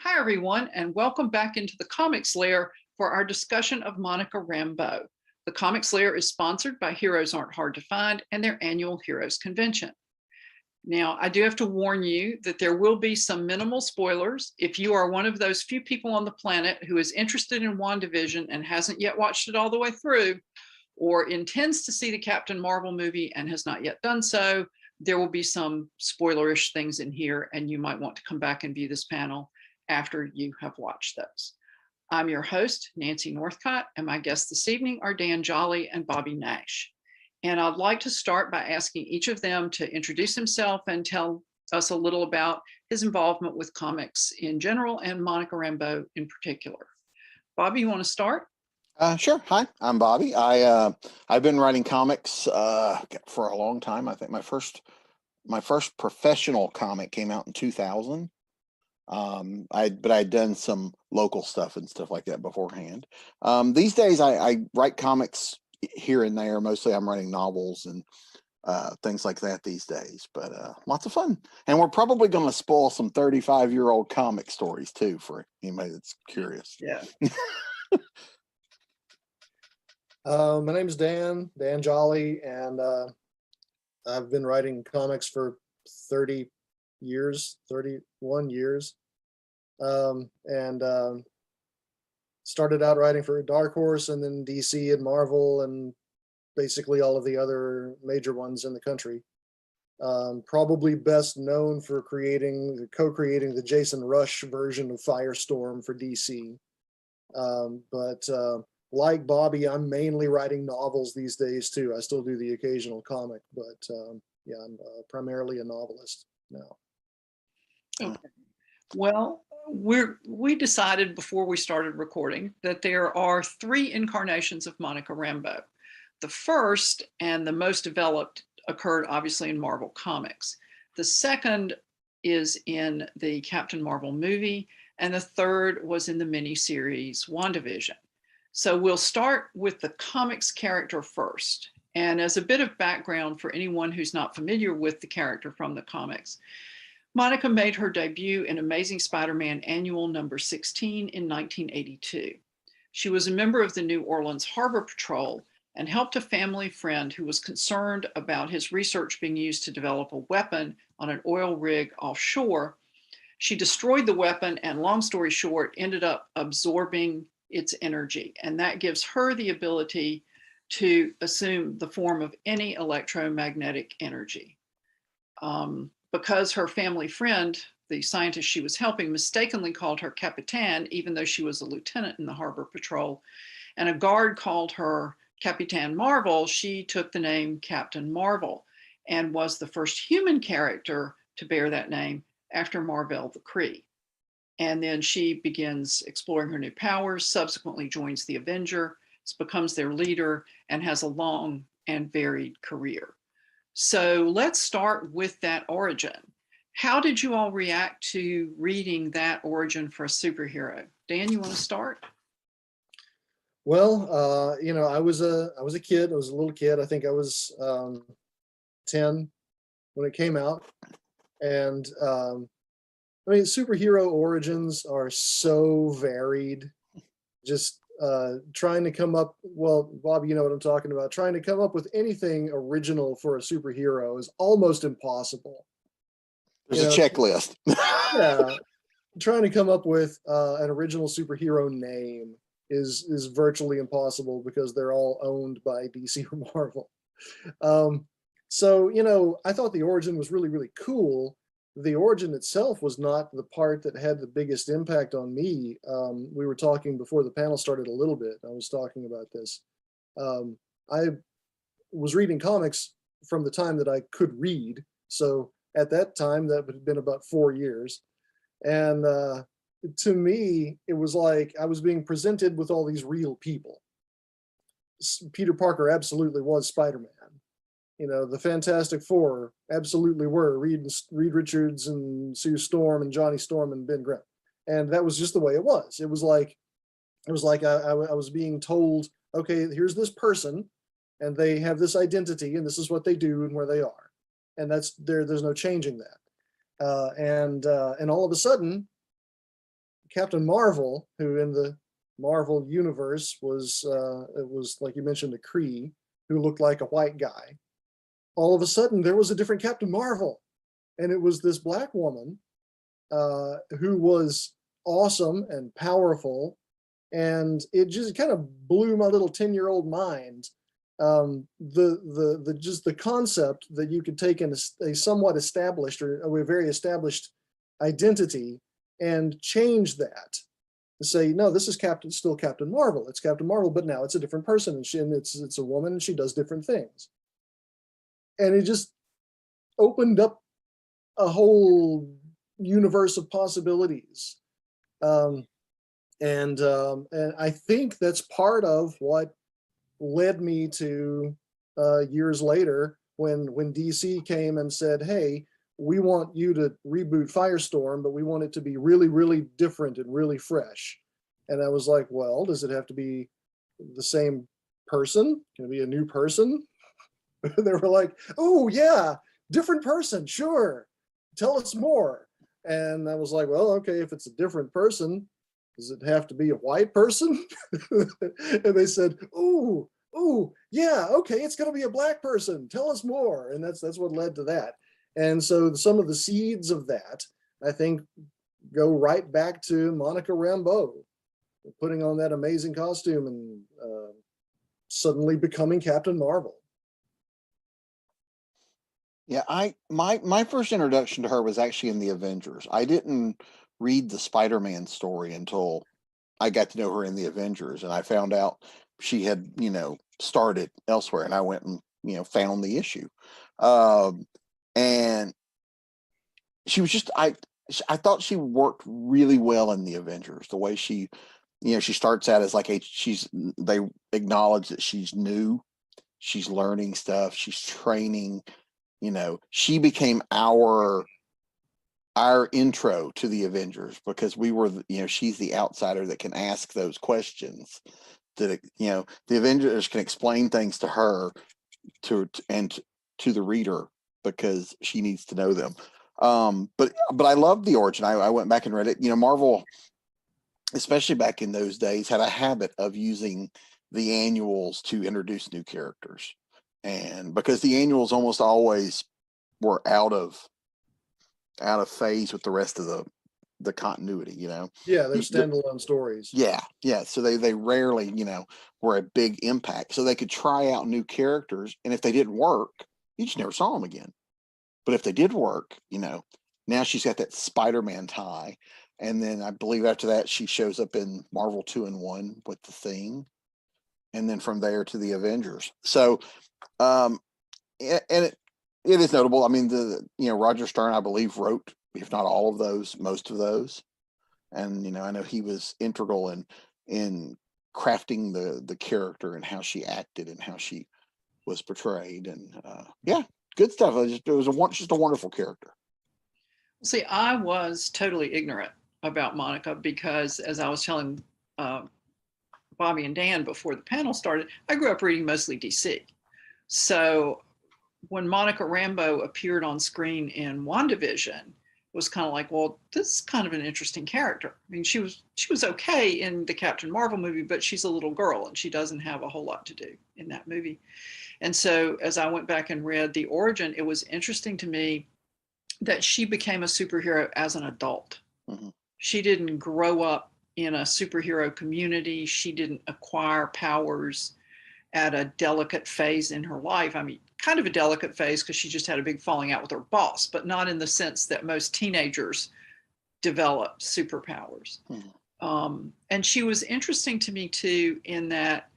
Hi, everyone, and welcome back into the Comics Lair for our discussion of Monica Rambeau. The Comics Lair is sponsored by Heroes Aren't Hard to Find and their annual Heroes Convention. Now, I do have to warn you that there will be some minimal spoilers. If you are one of those few people on the planet who is interested in WandaVision and hasn't yet watched it all the way through, or intends to see the Captain Marvel movie and has not yet done so, there will be some spoilerish things in here, and you might want to come back and view this panel after you have watched those. I'm your host, Nancy Northcott, and my guests this evening are Dan Jolley and Bobby Nash. And I'd like to start by asking each of them to introduce himself and tell us a little about his involvement with comics in general and Monica Rambeau in particular. Bobby, you want to start? Sure. Hi, I'm Bobby. I've been writing comics for a long time. I think my first professional comic came out in 2000. But I'd done some local stuff and stuff like that beforehand. These days I write comics here and there. Mostly I'm writing novels and things like that these days, but lots of fun. And we're probably going to spoil some 35-year-old comic stories too for anybody that's curious. Yeah. My name is Dan Jolley, and I've been writing comics for 31 years. Started out writing for Dark Horse and then DC and Marvel and basically all of the other major ones in the country. Probably best known for co-creating the Jason Rusch version of Firestorm for DC. But like Bobby, I'm mainly writing novels these days too. I still do the occasional comic, but yeah, I'm primarily a novelist now. Okay. Well, we decided before we started recording that there are 3 incarnations of Monica Rambeau. The first and the most developed occurred obviously in Marvel Comics. The second is in the Captain Marvel movie, and the third was in the miniseries WandaVision. So we'll start with the comics character first. And as a bit of background for anyone who's not familiar with the character from the comics, Monica made her debut in Amazing Spider-Man Annual number 16 in 1982. She was a member of the New Orleans Harbor Patrol and helped a family friend who was concerned about his research being used to develop a weapon on an oil rig offshore. She destroyed the weapon and, long story short, ended up absorbing its energy. And that gives her the ability to assume the form of any electromagnetic energy. Because her family friend, the scientist she was helping, mistakenly called her Capitan, even though she was a lieutenant in the Harbor Patrol, and a guard called her Capitan Marvel, she took the name Captain Marvel and was the first human character to bear that name after Marvel the Kree. And then she begins exploring her new powers, subsequently joins the Avenger, becomes their leader, and has a long and varied career. So let's start with that origin. How did you all react to reading that origin for a superhero? Dan, you want to start? Well, I was a kid. I was a little kid. I think I was 10 when it came out, and I mean, superhero origins are so varied. Just trying to come up, well, Bob, you know what I'm talking about. Trying to come up with anything original for a superhero is almost impossible. There's a checklist. Yeah, trying to come up with an original superhero name is virtually impossible because they're all owned by DC or Marvel. So I thought the origin was really, really cool. The origin itself was not the part that had the biggest impact on me. We were talking before the panel started a little bit. I was talking about this. I was reading comics from the time that I could read. So at that time, that had been about 4 years. And to me, it was like I was being presented with all these real people. Peter Parker absolutely was Spider-Man. The Fantastic Four absolutely were Reed Richards and Sue Storm and Johnny Storm and Ben Grimm, and that was just the way it was. It was like I was being told, okay, here's this person, and they have this identity, and this is what they do and where they are, and there's no changing that. And all of a sudden, Captain Marvel, who in the Marvel universe was, it was like you mentioned, a Kree who looked like a white guy. All of a sudden, there was a different Captain Marvel, and it was this black woman who was awesome and powerful, and it just kind of blew my little 10-year-old mind. Just the concept that you could take in a somewhat established or a very established identity and change that to say, no, this is still Captain Marvel. It's Captain Marvel, but now it's a different person, and it's a woman, and she does different things. And it just opened up a whole universe of possibilities. And I think that's part of what led me to years later when DC came and said, hey, we want you to reboot Firestorm, but we want it to be really, really different and really fresh. And I was like, well, does it have to be the same person? Can it be a new person? They were like, oh yeah, different person, sure. Tell us more. And I was like, well, okay, if it's a different person, does it have to be a white person? And they said, oh, yeah, okay, it's going to be a black person. Tell us more. And that's what led to that. And so some of the seeds of that, I think, go right back to Monica Rambeau putting on that amazing costume and suddenly becoming Captain Marvel. Yeah, my first introduction to her was actually in the Avengers. I didn't read the Spider-Man story until I got to know her in the Avengers, and I found out she had, started elsewhere, and I went and, found the issue. And she was just, I thought she worked really well in the Avengers, the way she, she starts out as like they acknowledge that she's new, she's learning stuff, she's training, she became our intro to the Avengers, because we were, she's the outsider that can ask those questions that, the Avengers can explain things to her to the reader, because she needs to know them. But I love the origin. I went back and read it. Marvel, especially back in those days, had a habit of using the annuals to introduce new characters. And because the annuals almost always were out of phase with the rest of the continuity, Yeah, they're standalone stories. Yeah. So they rarely, were a big impact. So they could try out new characters, and if they didn't work, you just never saw them again. But if they did work, now she's got that Spider-Man tie, and then I believe after that she shows up in Marvel 2-in-1 with the Thing, and then from there to the Avengers. So, and it is notable. I mean, Roger Stern, I believe, wrote, if not all of those, most of those. And, I know he was integral in crafting the character and how she acted and how she was portrayed. And yeah, good stuff. It was just a wonderful character. See, I was totally ignorant about Monica, because as I was telling Bobby and Dan before the panel started, I grew up reading mostly DC. So when Monica Rambeau appeared on screen in WandaVision, it was kind of like, well, this is kind of an interesting character. I mean, she was okay in the Captain Marvel movie, but she's a little girl and she doesn't have a whole lot to do in that movie. And so as I went back and read the origin, it was interesting to me that she became a superhero as an adult. Mm-hmm. She didn't grow up in a superhero community. She didn't acquire powers at a delicate phase in her life. I mean, kind of a delicate phase, because she just had a big falling out with her boss, but not in the sense that most teenagers develop superpowers. Mm-hmm. And she was interesting to me too, in that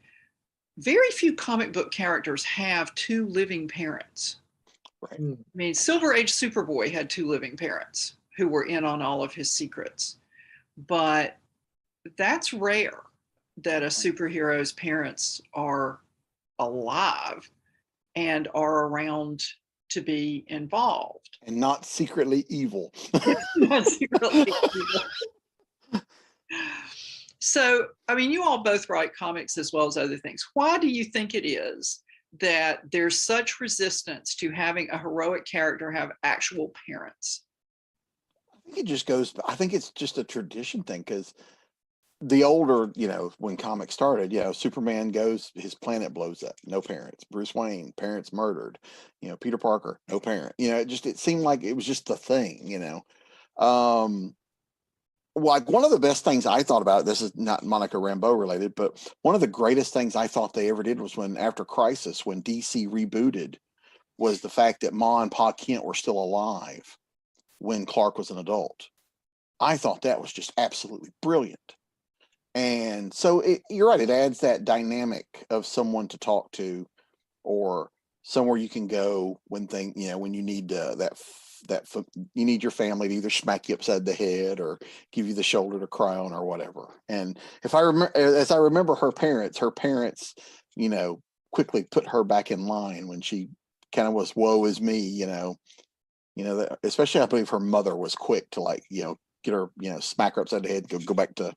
very few comic book characters have two living parents. Right. I mean, Silver Age Superboy had two living parents who were in on all of his secrets, but that's rare that a superhero's parents are alive and are around to be involved. And not secretly evil. Not secretly evil. So, I mean, you all both write comics as well as other things. Why do you think it is that there's such resistance to having a heroic character have actual parents? it just goes, I think it's just a tradition thing because the older, when comics started, Superman goes, his planet blows up, no parents. Bruce Wayne, parents murdered. Peter Parker, no parent. It seemed like it was just the thing. Um, like one of the best things I thought about, this is not Monica Rambeau related, but one of the greatest things I thought they ever did was when after Crisis, when DC rebooted, was the fact that Ma and Pa Kent were still alive when Clark was an adult. I thought that was just absolutely brilliant. And so you're right, it adds that dynamic of someone to talk to or somewhere you can go when when you need you need your family to either smack you upside the head or give you the shoulder to cry on or whatever. And if I remember, as I remember her parents, quickly put her back in line when she kind of was, woe is me, that, especially I believe her mother was quick to get her, smack her upside the head, go back to,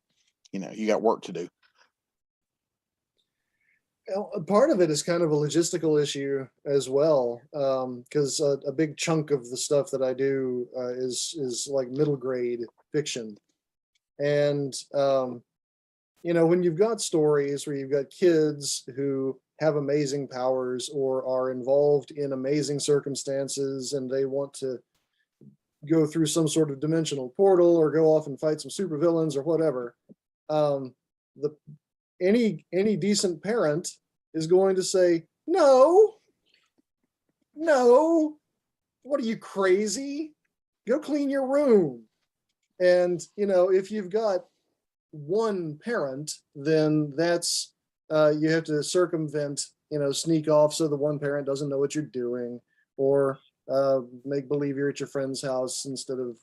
you got work to do. Part of it is kind of a logistical issue as well, because a big chunk of the stuff that I do is like middle grade fiction, and when you've got stories where you've got kids who have amazing powers or are involved in amazing circumstances and they want to go through some sort of dimensional portal or go off and fight some supervillains or whatever, any decent parent is going to say, no, what are you, crazy? Go clean your room. And, if you've got one parent, then that's, you have to circumvent, sneak off so the one parent doesn't know what you're doing, or make believe you're at your friend's house instead of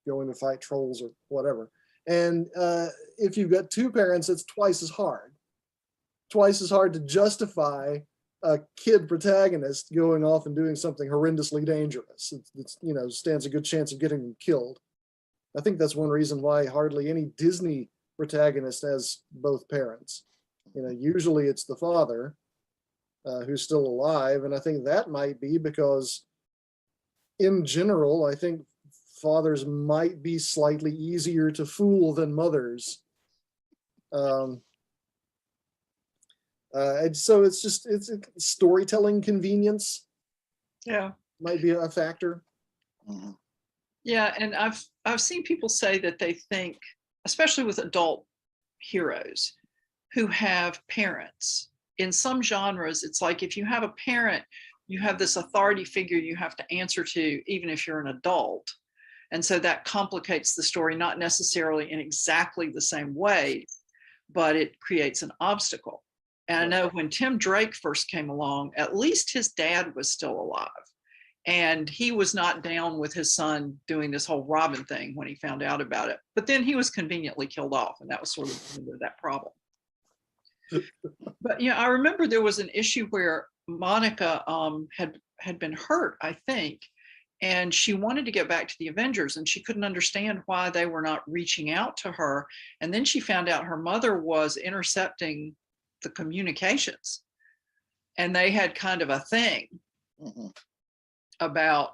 going to fight trolls or whatever. And if you've got two parents, it's twice as hard to justify a kid protagonist going off and doing something horrendously dangerous. It's stands a good chance of getting them killed. I think that's one reason why hardly any Disney protagonist has both parents. Usually it's the father who's still alive, and I think that might be because, in general, I think fathers might be slightly easier to fool than mothers. And so it's storytelling convenience. Yeah, might be a factor. Mm-hmm. Yeah, and I've seen people say that they think, especially with adult heroes who have parents, in some genres, it's like if you have a parent, you have this authority figure you have to answer to, even if you're an adult. And so that complicates the story, not necessarily in exactly the same way, but it creates an obstacle. And I know when Tim Drake first came along, at least his dad was still alive. And he was not down with his son doing this whole Robin thing when he found out about it. But then he was conveniently killed off, and that was sort of the end of that problem. But I remember there was an issue where Monica had been hurt, I think, and she wanted to get back to the Avengers, and she couldn't understand why they were not reaching out to her. And then she found out her mother was intercepting the communications, and they had kind of a thing. Mm-hmm. About,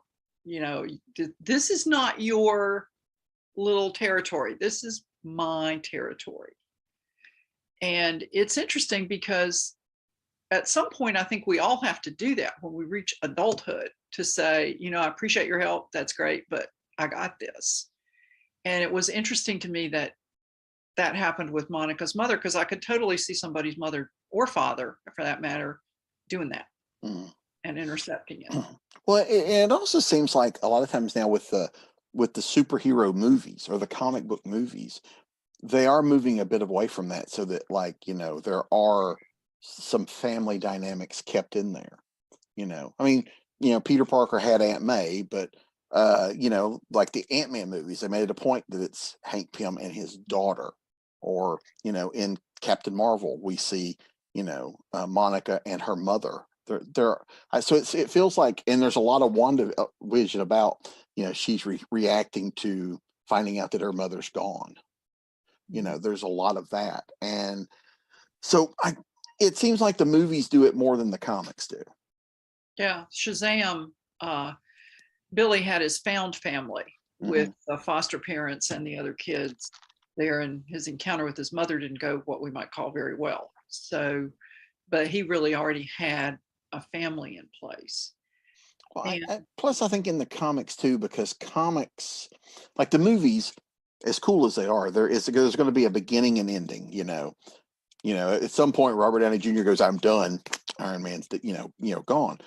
this is not your little territory. This is my territory. And it's interesting because at some point, I think we all have to do that when we reach adulthood, to say, I appreciate your help. That's great, but I got this. And it was interesting to me that happened with Monica's mother, because I could totally see somebody's mother or father, for that matter, doing that. Mm. And intercepting it. Well, it also seems like a lot of times now with the superhero movies or the comic book movies, they are moving a bit away from that, so that there are some family dynamics kept in there. I mean, Peter Parker had Aunt May, but like the Ant-Man movies, they made it a point that it's Hank Pym and his daughter, or in Captain Marvel we see Monica and her mother. So it feels like, and there's a lot of WandaVision about she's reacting to finding out that her mother's gone. There's a lot of that, and so it seems like the movies do it more than the comics do. Yeah, Shazam. Billy had his found family with the foster parents and the other kids there, and his encounter with his mother didn't go what we might call very well. So, but he really already had a family in place. Well, And plus, I think in the comics too, because comics, like the movies, as cool as they are, there's going to be a beginning and ending. At some point, Robert Downey Jr. goes, "I'm done." Iron Man's, gone.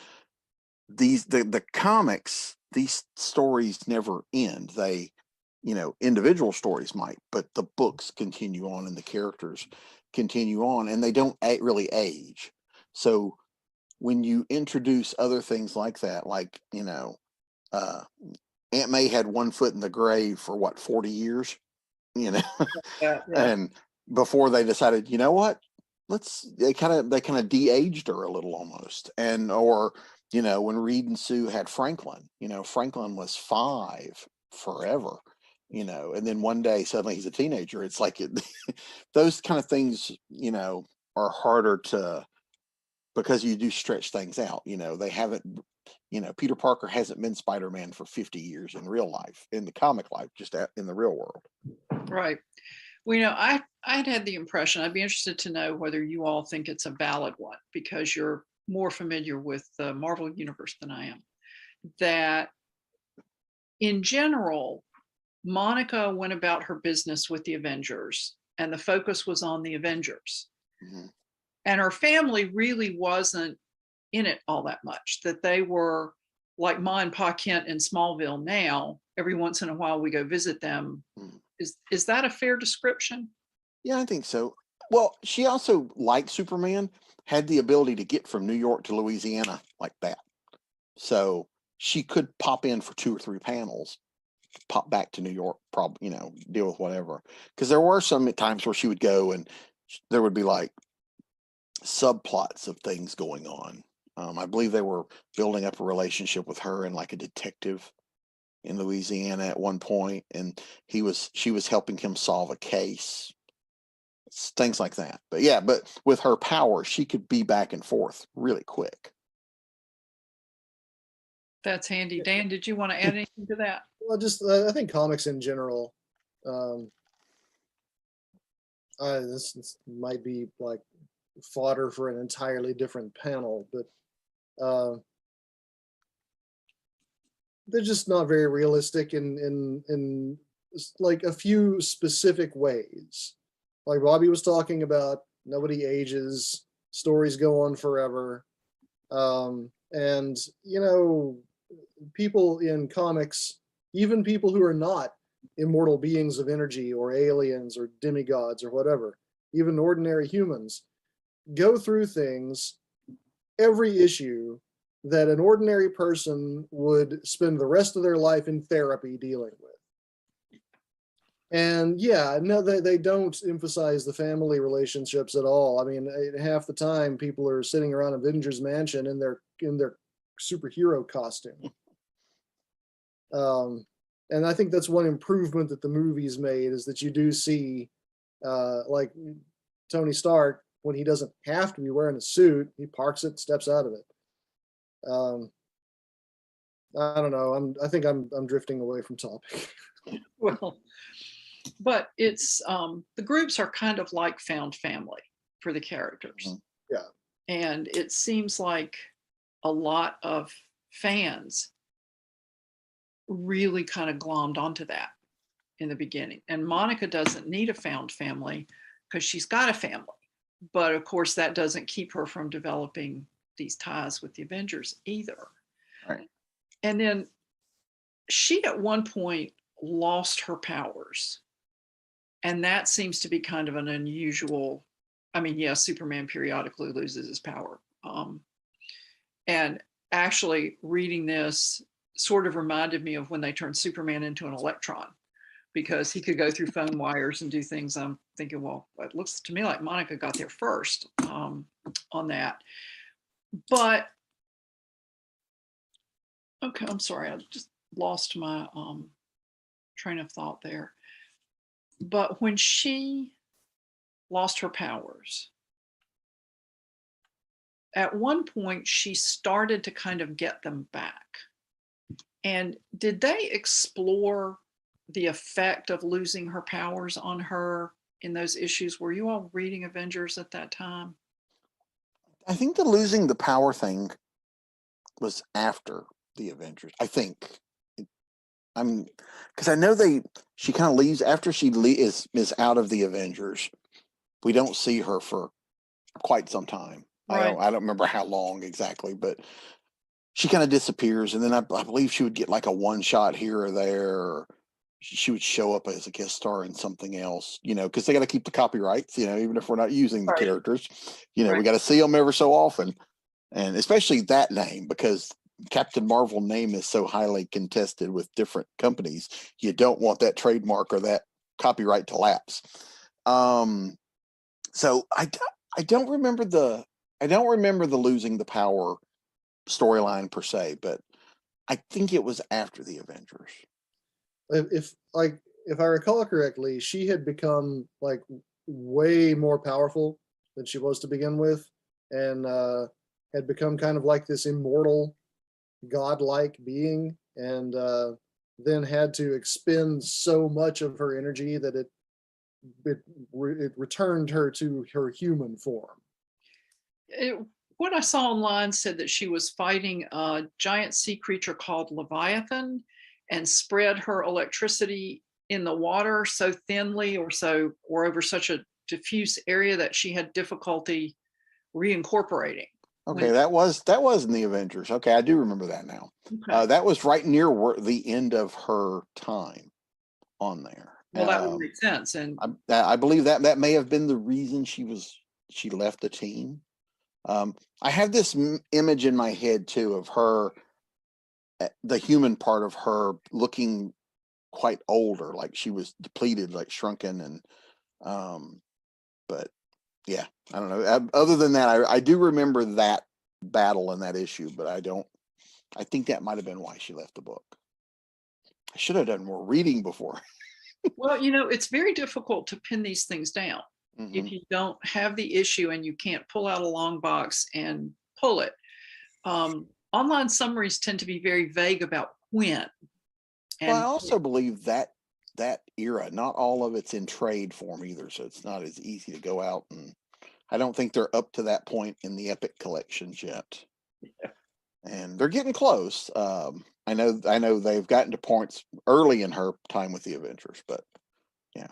The comics, these stories never end. They, individual stories might, but the books continue on and the characters continue on, and they don't really age. So when you introduce other things like that, like, Aunt May had one foot in the grave for what, 40 years, yeah, yeah. and before they decided, you know what, they kind of de-aged her a little almost. Or when Reed and Sue had Franklin, Franklin was 5 forever, and then one day suddenly he's a teenager. It's like those kind of things, are harder to, because you do stretch things out. They haven't, Peter Parker hasn't been Spider-Man for 50 years in real life, in the comic life, just in the real world. Right. Well, I'd had the impression, I'd be interested to know whether you all think it's a valid one, because you're more familiar with the Marvel universe than I am, that in general, Monica went about her business with the Avengers, and the focus was on the Avengers. Mm-hmm. And her family really wasn't in it all that much, that they were like Ma and Pa Kent in Smallville now. Every once in a while we go visit them. Mm-hmm. Is that a fair description? Yeah, I think so. Well, she also, like Superman, had the ability to get from New York to Louisiana like that. So she could pop in for 2 or 3 panels, pop back to New York, probably, deal with whatever. Because there were some times where she would go and there would be like subplots of things going on. I believe they were building up a relationship with her and like a detective in Louisiana at one point, and she was helping him solve a case, things like that. But yeah, but with her power, she could be back and forth really quick. That's handy. Dan, did you want to add anything to that? Well, just I think comics in general. This might be like fodder for an entirely different panel, but they're just not very realistic in like a few specific ways. Like Robbie was talking about, nobody ages, stories go on forever, and people in comics, even people who are not immortal beings of energy or aliens or demigods or whatever, even ordinary humans, go through things every issue that an ordinary person would spend the rest of their life in therapy dealing with. And yeah, no, they don't emphasize the family relationships at all. I mean, half the time people are sitting around Avengers Mansion in their superhero costume. And I think that's one improvement that the movies made, is that you do see, like Tony Stark, when he doesn't have to be wearing a suit, he parks it, steps out of it. I don't know. I think I'm drifting away from topic. Well, but it's the groups are kind of like found family for the characters. Yeah. And it seems like a lot of fans really kind of glommed onto that in the beginning. And Monica doesn't need a found family because she's got a family. But of course, that doesn't keep her from developing these ties with the Avengers either. Right. And then she at one point lost her powers. And that seems to be kind of an unusual. I mean, yes, Superman periodically loses his power. And actually reading this sort of reminded me of when they turned Superman into an electron, because he could go through phone wires and do things. I'm thinking, well, it looks to me like Monica got there first on that. But, okay, I'm sorry. I just lost my train of thought there. But when she lost her powers, at one point she started to kind of get them back. And did they explore the effect of losing her powers on her in those issues. Were you all reading Avengers at that time? I think the losing the power thing was after the Avengers. I think. Because I know she kind of leaves after she is out of the Avengers. We don't see her for quite some time. Right. I don't remember how long exactly, but she kind of disappears, and then I believe she would get like a one shot here or there, or she would show up as a guest star in something else, because they got to keep the copyrights, even if we're not using the Right. characters, Right. we got to see them ever so often, and especially that name, because Captain Marvel name is so highly contested with different companies. You don't want that trademark or that copyright to lapse. So I don't remember the losing the power storyline per se, but I think it was after the Avengers. If I recall correctly, she had become like way more powerful than she was to begin with, and had become kind of like this immortal, godlike being, and then had to expend so much of her energy that it returned her to her human form. What I saw online said that she was fighting a giant sea creature called Leviathan and spread her electricity in the water so thinly or over such a diffuse area that she had difficulty reincorporating. Okay, that was in the Avengers. Okay, I do remember that now. Okay. That was right near the end of her time on there. Well, that would make sense. And I believe that may have been the reason she left the team. I have this image in my head too of her, the human part of her looking quite older, like she was depleted, like shrunken, and but yeah, I don't know. Other than that, I do remember that battle and that issue, but I think that might have been why she left the book. I should have done more reading before. well, it's very difficult to pin these things down. If you don't have the issue and you can't pull out a long box and pull it. Online summaries tend to be very vague about when. And well, I also believe that era, not all of it's in trade form either, so it's not as easy to go out, and I don't think they're up to that point in the Epic collections yet. Yeah. And they're getting close. I know they've gotten to points early in her time with the Avengers, but yeah.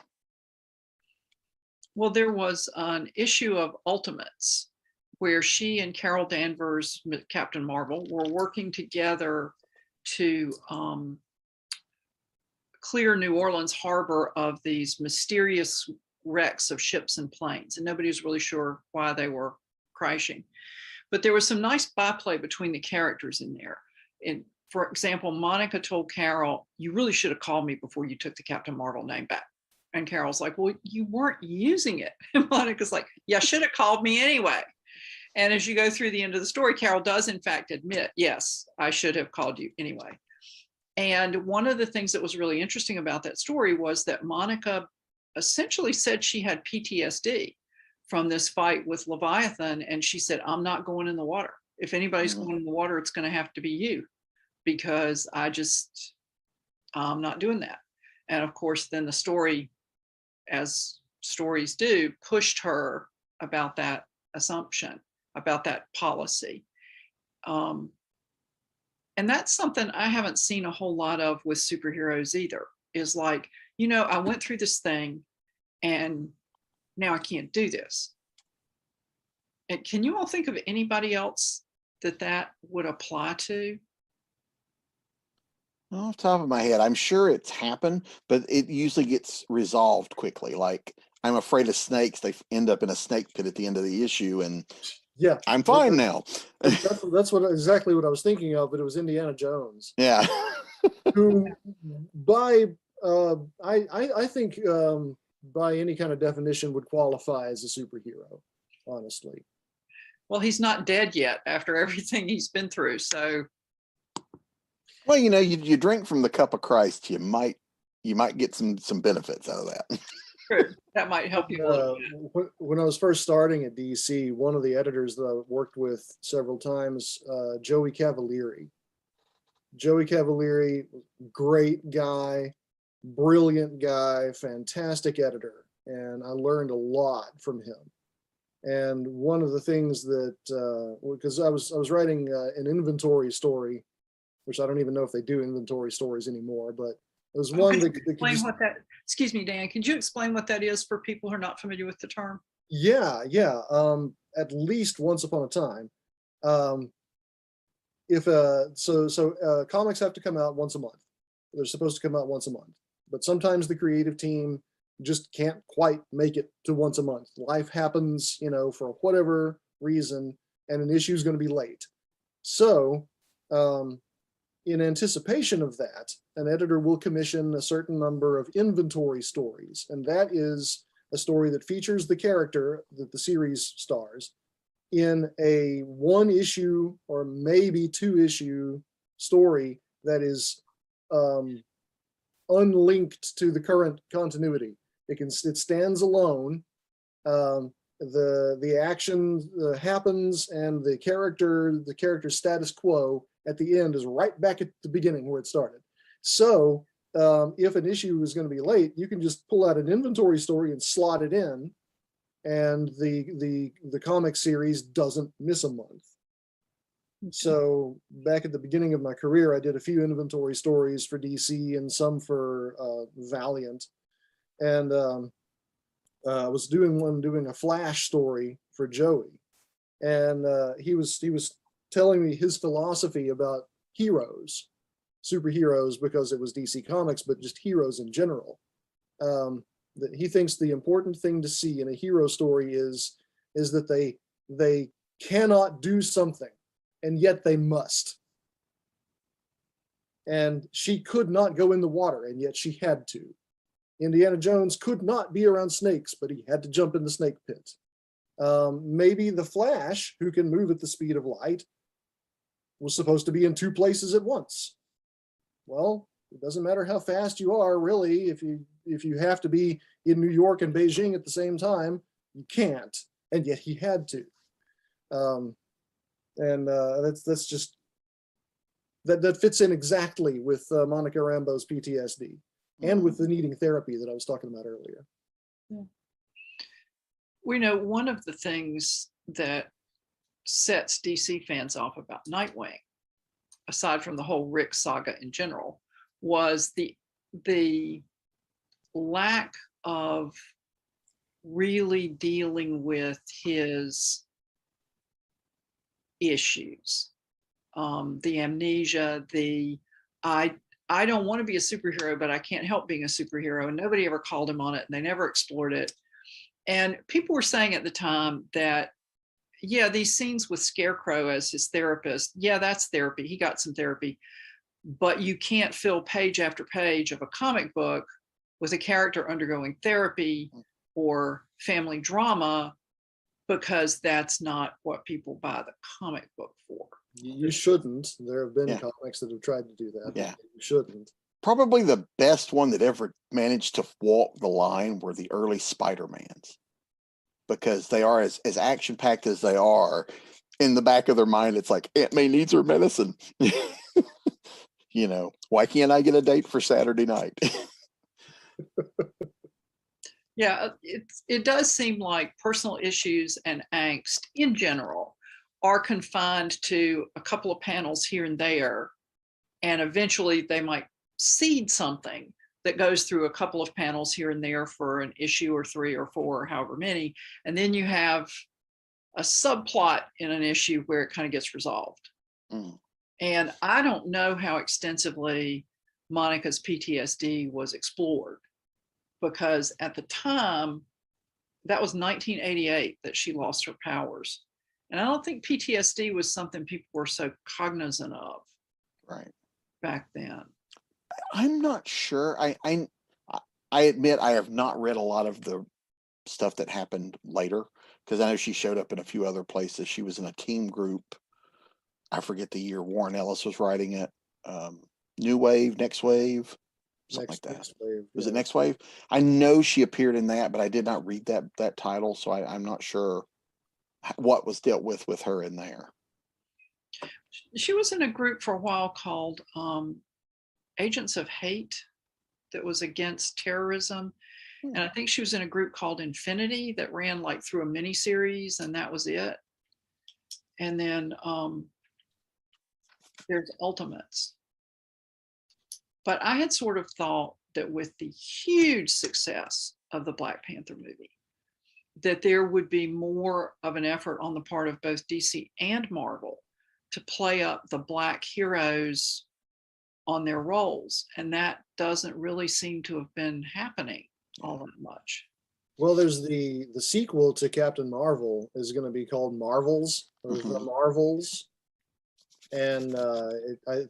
Well, there was an issue of Ultimates where she and Carol Danvers, Captain Marvel, were working together to clear New Orleans harbor of these mysterious wrecks of ships and planes. And nobody was really sure why they were crashing. But there was some nice byplay between the characters in there. And for example, Monica told Carol, "You really should have called me before you took the Captain Marvel name back." And Carol's like, "Well, you weren't using it." And Monica's like, "Yeah, should have called me anyway." And as you go through the end of the story, Carol does in fact admit, "Yes, I should have called you anyway." And one of the things that was really interesting about that story was that Monica essentially said she had PTSD from this fight with Leviathan. And she said, "I'm not going in the water. If anybody's going in the water, it's going to have to be you, because I'm not doing that." And of course, then the story, as stories do, pushed her about that assumption, about that policy. And that's something I haven't seen a whole lot of with superheroes either, is like, I went through this thing and now I can't do this. And can you all think of anybody else that would apply to? Off the top of my head, I'm sure it's happened, but it usually gets resolved quickly. Like, I'm afraid of snakes. They end up in a snake pit at the end of the issue, and yeah, I'm fine now. That's exactly what I was thinking of, but it was Indiana Jones. Yeah. Who, by I think by any kind of definition, would qualify as a superhero, honestly. Well, he's not dead yet after everything he's been through. So, well, you drink from the cup of Christ, you might get some benefits out of that. true. That might help you a little bit. When I was first starting at DC, one of the editors that I worked with several times, Joey Cavalieri. Joey Cavalieri, great guy, brilliant guy, fantastic editor, and I learned a lot from him. And one of the things that, because I was writing an inventory story, which I don't even know if they do inventory stories anymore, but it was one that could Explain just, what that, excuse me, Dan, could you explain what that is for people who are not familiar with the term? yeah, at least once upon a time. If comics have to come out once a month. They're supposed to come out once a month, but sometimes the creative team just can't quite make it to once a month. Life happens, for whatever reason, and an issue is going to be late. So, in anticipation of that, an editor will commission a certain number of inventory stories, and that is a story that features the character that the series stars in a 1-issue or maybe 2-issue story that is unlinked to the current continuity. It stands alone. The action happens, and the character status quo at the end is right back at the beginning where it started. So if an issue is going to be late, you can just pull out an inventory story and slot it in, and the comic series doesn't miss a month. So back at the beginning of my career, I did a few inventory stories for DC and some for Valiant, and I was doing a Flash story for Joey, and he was telling me his philosophy about heroes, superheroes, because it was DC Comics, but just heroes in general. That he thinks the important thing to see in a hero story is that they cannot do something, and yet they must. And she could not go in the water, and yet she had to. Indiana Jones could not be around snakes, but he had to jump in the snake pit. Maybe the Flash, who can move at the speed of light, was supposed to be in 2 places at once. Well, it doesn't matter how fast you are, really. If you have to be in New York and Beijing at the same time, you can't, and yet he had to. That's just that fits in exactly with Monica Rambeau's PTSD and with the needing therapy that I was talking about earlier. Yeah. We know one of the things that sets DC fans off about Nightwing, aside from the whole Rick saga in general, was the lack of really dealing with his issues, the amnesia, I don't want to be a superhero, but I can't help being a superhero, and nobody ever called him on it, and they never explored it. And people were saying at the time that, yeah, these scenes with Scarecrow as his therapist, yeah, that's therapy. He got some therapy, but you can't fill page after page of a comic book with a character undergoing therapy or family drama, because that's not what people buy the comic book for. You shouldn't. There have been Yeah. comics that have tried to do that. Yeah. You shouldn't. Probably the best one that ever managed to walk the line were the early Spider-Mans, because they are as action-packed as they are. In the back of their mind, it's like, Aunt May needs her medicine. Why can't I get a date for Saturday night? Yeah, it does seem like personal issues and angst in general are confined to a couple of panels here and there, and eventually they might seed something that goes through a couple of panels here and there for an issue or 3 or 4 or however many, and then you have a subplot in an issue where it kind of gets resolved. And I don't know how extensively Monica's PTSD was explored, because at the time, that was 1988 that she lost her powers. And I don't think PTSD was something people were so cognizant of Right. back then. I'm not sure. I admit I have not read a lot of the stuff that happened later, because I know she showed up in a few other places. She was in a team group. I forget the year Warren Ellis was writing it. New Wave, Next Wave, something like that. Next Wave, Was yeah. it Next Wave? I know she appeared in that, but I did not read that title, so I'm not sure what was dealt with her in there. She was in a group for a while called Agents of Hate that was against terrorism. And I think she was in a group called Infinity that ran like through a mini series, and that was it. And then there's Ultimates. But I had sort of thought that with the huge success of the Black Panther movie, that there would be more of an effort on the part of both DC and Marvel to play up the Black heroes on their roles. And that doesn't really seem to have been happening all that much. Well, there's the sequel to Captain Marvel is going to be called Marvels, or The Marvels. And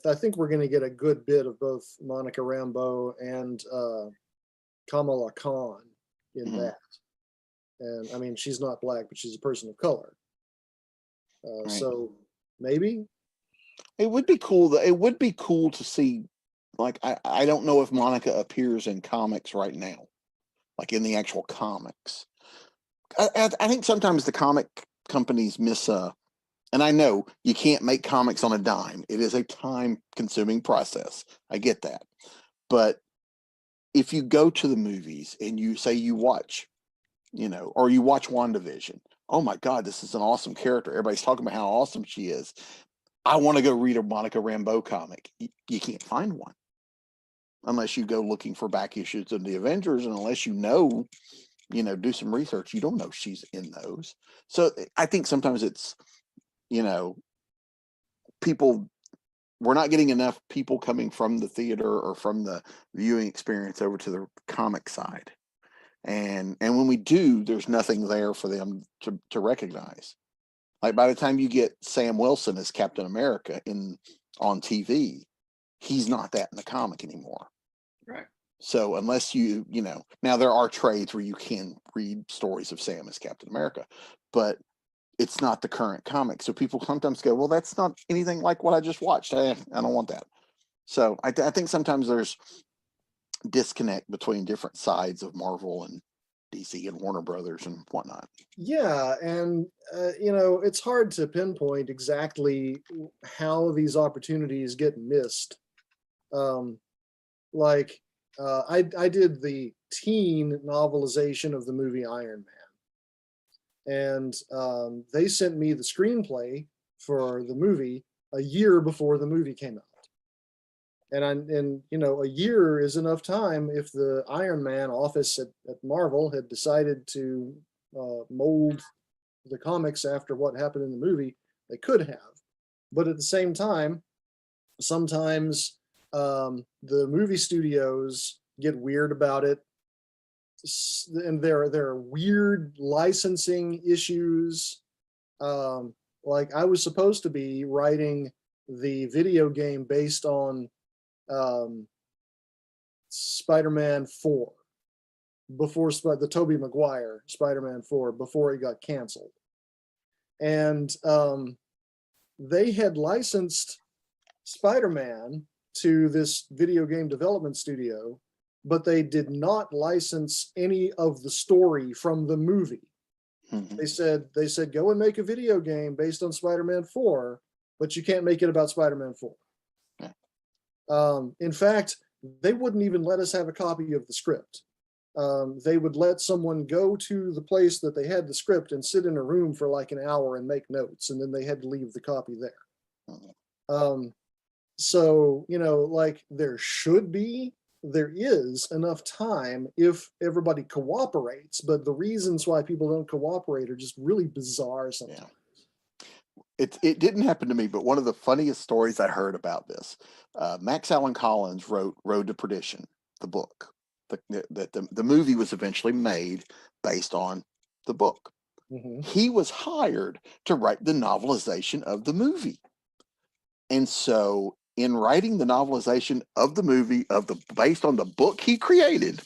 I think we're going to get a good bit of both Monica Rambeau and Kamala Khan in that. And I mean, she's not Black, but she's a person of color. Right. So maybe it would be cool. It would be cool to see. Like, I don't know if Monica appears in comics right now, like in the actual comics. I think sometimes the comic companies miss and I know you can't make comics on a dime. It is a time-consuming process. I get that. But if you go to the movies and you say you watch, or you watch WandaVision, oh my God, this is an awesome character. Everybody's talking about how awesome she is. I want to go read a Monica Rambeau comic. You can't find one unless you go looking for back issues of the Avengers, and unless do some research, you don't know she's in those. So I think sometimes it's, people, we're not getting enough people coming from the theater or from the viewing experience over to the comic side. And when we do, there's nothing there for them to recognize. Like, by the time you get Sam Wilson as Captain America on TV, he's not that in the comic anymore. Right. So unless now there are trades where you can read stories of Sam as Captain America, but it's not the current comic. So people sometimes go, well, that's not anything like what I just watched. I don't want that. So I think sometimes there's disconnect between different sides of Marvel and DC and Warner Brothers and whatnot. Yeah, and it's hard to pinpoint exactly how these opportunities get missed. I did the teen novelization of the movie Iron Man, and they sent me the screenplay for the movie a year before the movie came out. And a year is enough time if the Iron Man office at Marvel had decided to mold the comics after what happened in the movie, they could have. But at the same time, sometimes the movie studios get weird about it, and there are weird licensing issues. Like, I was supposed to be writing the video game based on Spider-Man 4 before the Tobey Maguire Spider-Man 4 before it got canceled. And they had licensed Spider-Man to this video game development studio, but they did not license any of the story from the movie. They said, go and make a video game based on Spider-Man 4, but you can't make it about Spider-Man 4. In fact, they wouldn't even let us have a copy of the script. They would let someone go to the place that they had the script and sit in a room for like an hour and make notes, and then they had to leave the copy there. So, there is enough time if everybody cooperates, but the reasons why people don't cooperate are just really bizarre sometimes. Yeah. It didn't happen to me, but one of the funniest stories I heard about this, Max Allan Collins wrote Road to Perdition, the book. The movie was eventually made based on the book. He was hired to write the novelization of the movie. And so in writing the novelization of the movie based on the book he created,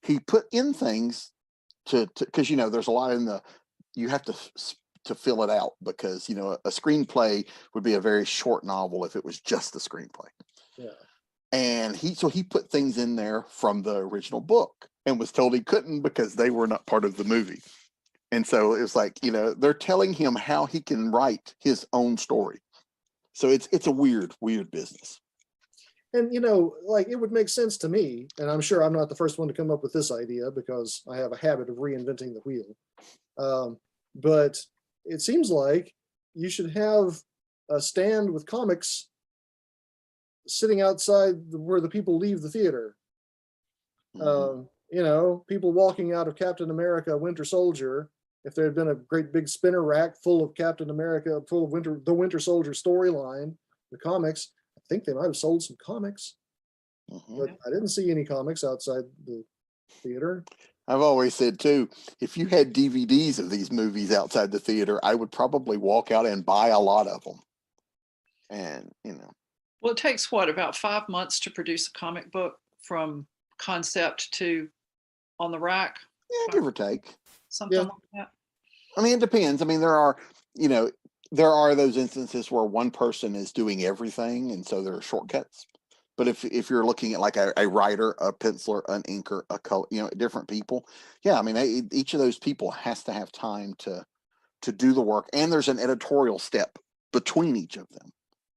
he put in things because there's a lot you have to fill it out, because a screenplay would be a very short novel if it was just the screenplay. Yeah. And he put things in there from the original book and was told he couldn't because they were not part of the movie. And so it was like, they're telling him how he can write his own story. So it's a weird business. And, you know, like it would make sense to me, and I'm sure I'm not the first one to come up with this idea because I have a habit of reinventing the wheel. But it seems like you should have a stand with comics sitting outside where the people leave the theater. You know, people walking out of Captain America Winter Soldier, if there had been a great big spinner rack full of Captain America, full of the Winter Soldier storyline, the comics, I think they might have sold some comics. But I didn't see any comics outside the theater. I've always said too, if you had DVDs of these movies outside the theater, I would probably walk out and buy a lot of them. And, you know. Well, it takes what, about 5 months to produce a comic book from concept to on the rack? Yeah, give or take. Something like that. I mean, it depends. I mean, there are, you know, there are those instances where one person is doing everything, and so there are shortcuts. But if you're looking at like a writer, a penciler, an inker, a color, you know, different people, yeah, I mean, each of those people has to have time to do the work, and there's an editorial step between each of them.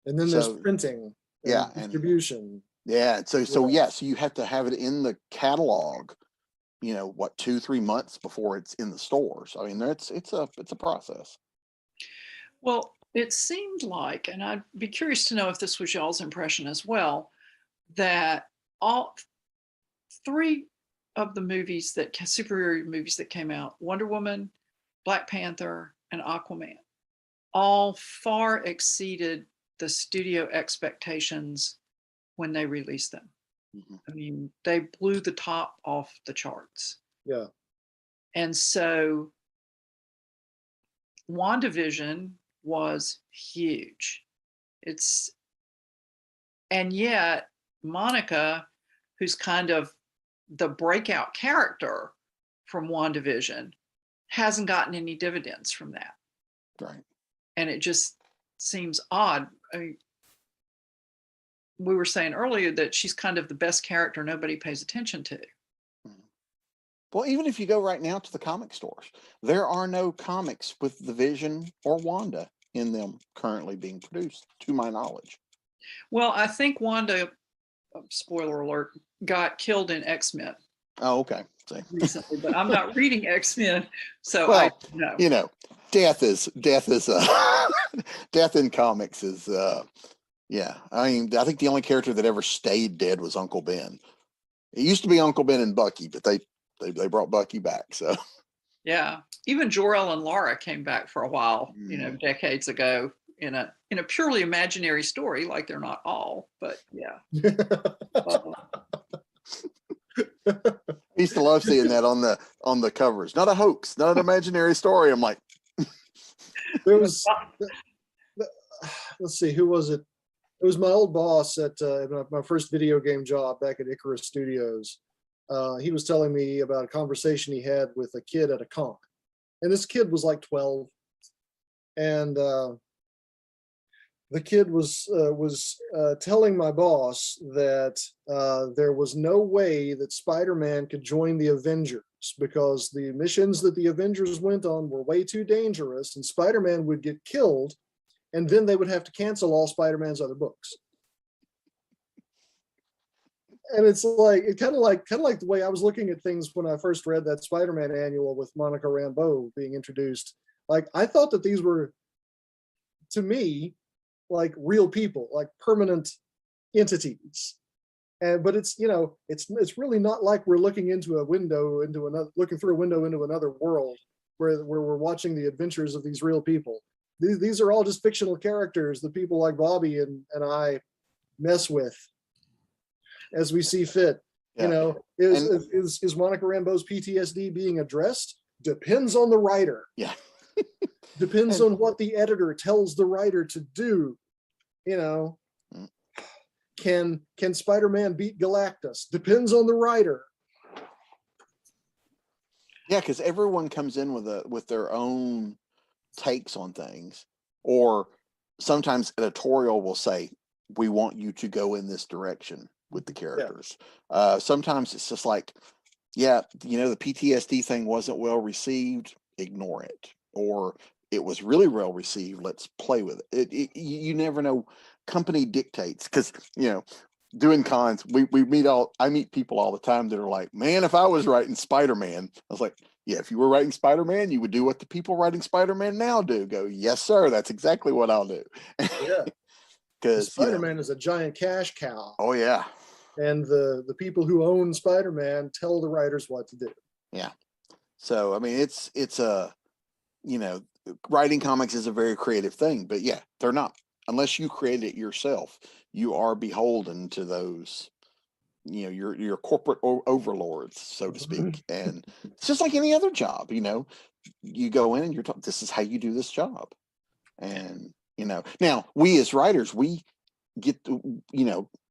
And then there's printing, yeah, distribution. Yeah, so you have to have it in the catalog, you know, what, 2-3 months before it's in the stores. I mean, it's a process. Well, it seemed like, and I'd be curious to know if this was y'all's impression as well, that all 3 of the movies superhero movies that came out, Wonder Woman, Black Panther, and Aquaman, all far exceeded the studio expectations when they released them. I mean, they blew the top off the charts. Yeah. And so WandaVision was huge. And yet Monica, who's kind of the breakout character from WandaVision, hasn't gotten any dividends from that. Right. And it just seems odd. I mean, we were saying earlier that she's kind of the best character nobody pays attention to. Well, even if you go right now to the comic stores, there are no comics with the Vision or Wanda in them currently being produced, to my knowledge. Well, I think Wanda, spoiler alert, got killed in X-Men. Oh, okay. See. Recently, but I'm not reading X-Men, so well, I know. You know, death is death in comics is yeah. I mean, I think the only character that ever stayed dead was Uncle Ben. It used to be Uncle Ben and Bucky, but they brought Bucky back. So yeah, even Jor-El and Lara came back for a while, you know, decades ago in a purely imaginary story. Like they're not all, but yeah. I used to love seeing that on the covers. Not a hoax, not an imaginary story. I'm like, there was. Let's see, who was it? It was my old boss at my first video game job back at Icarus Studios. He was telling me about a conversation he had with a kid at a con, and this kid was like 12, and the kid was telling my boss that there was no way that Spider-Man could join the Avengers because the missions that the Avengers went on were way too dangerous, and Spider-Man would get killed, and then they would have to cancel all Spider-Man's other books. And it's like it kind of like the way I was looking at things when I first read that Spider-Man annual with Monica Rambeau being introduced. Like I thought that these were, to me, like real people, like permanent entities. But it's, you know, it's really not like we're looking into a window into another, looking through a window into another world where we're watching the adventures of these real people. These are all just fictional characters that people like Bobby and I mess with as we see fit. Yeah. You know, is Monica Rambeau's PTSD being addressed? Depends on the writer. Yeah. Depends on what the editor tells the writer to do. You know, can Spider-Man beat Galactus? Depends on the writer. Yeah, because everyone comes in with their own takes on things, or sometimes editorial will say, we want you to go in this direction with the characters. Yeah. Sometimes it's just like, yeah, you know, the PTSD thing wasn't well received, ignore it. Or it was really well received, let's play with it. You never know. Company dictates, because, you know, doing cons, I meet people all the time that are like, man, if I was writing Spider-Man, I was like, yeah, if you were writing Spider-Man, you would do what the people writing Spider-Man now do. Go, yes, sir. That's exactly what I'll do. Yeah. Because Spider-Man is a giant cash cow. Oh yeah. And the people who own Spider-Man tell the writers what to do. Yeah. So I mean, it's a, writing comics is a very creative thing, but yeah, they're not, unless you create it yourself, you are beholden to those, your corporate overlords, so to speak. And it's just like any other job, you go in and you're told, this is how you do this job. And, now we as writers, we get to,